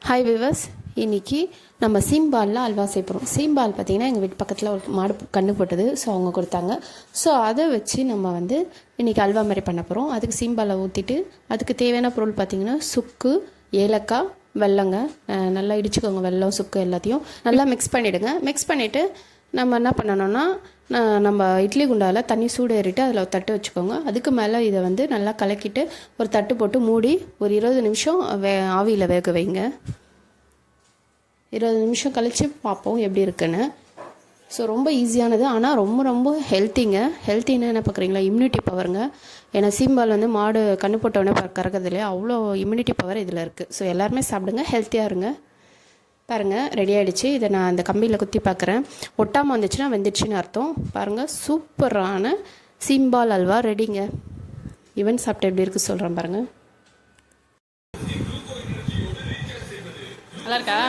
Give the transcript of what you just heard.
Hi viewers, இன்றைக்கி நம்ம சீம்பாலில் அல்வா செய்யப்போகிறோம். சீம்பால் பார்த்திங்கன்னா எங்கள் வீட்டு பக்கத்தில் ஒரு மாடு கன்று போட்டது. ஸோ அவங்க கொடுத்தாங்க. ஸோ அதை வச்சு நம்ம இன்றைக்கி அல்வா மாதிரி பண்ண போகிறோம். அதுக்கு சீம்பாலை ஊற்றிட்டு அதுக்கு தேவையான பொருள் பார்த்திங்கன்னா சுக்கு, ஏலக்காய், வெல்லங்க நல்லா இடிச்சுக்கோங்க. வெல்லம், சுக்கு எல்லாத்தையும் நல்லா மிக்ஸ் பண்ணிவிடுங்க. மிக்ஸ் பண்ணிவிட்டு நம்ம என்ன பண்ணணும்னா, நம்ம இட்லி குண்டாவில் தண்ணி சூடு ஏறிட்டு அதில் தட்டு வச்சுக்கோங்க. அதுக்கு மேலே இதை நல்லா கலக்கிட்டு ஒரு தட்டு போட்டு மூடி ஒரு 20 நிமிஷம் ஆவியில் வேக வைங்க. 20 நிமிஷம் கழித்து பார்ப்போம் எப்படி இருக்குன்னு. ஸோ ரொம்ப ஈஸியானது, ஆனால் ரொம்ப ரொம்ப ஹெல்த்திங்க. ஹெல்த்தின்னு என்ன பார்க்குறீங்களா, இம்யூனிட்டி பவருங்க. ஏன்னா சீம்பால் மாடு கண்ணு போட்டோடனே கறக்கிறது இல்லையா, அவ்வளோ இம்யூனிட்டி பவர் இதில் இருக்குது. ஸோ எல்லாருமே சாப்பிடுங்க, ஹெல்த்தியாக இருங்க. பாருங்கள், ரெடி ஆகிடுச்சு. இதை நான் அந்த கம்பியில் குத்தி பார்க்குறேன். ஒட்டாமல் வந்துச்சுன்னா வெந்துடுச்சுன்னு அர்த்தம். பாருங்கள், சூப்பரான சீம்பால் அல்வா ரெடிங்க. ஈவன் சாப்பிட்டு எப்படி இருக்குது சொல்கிறேன் பாருங்கள். நல்லா இருக்கா?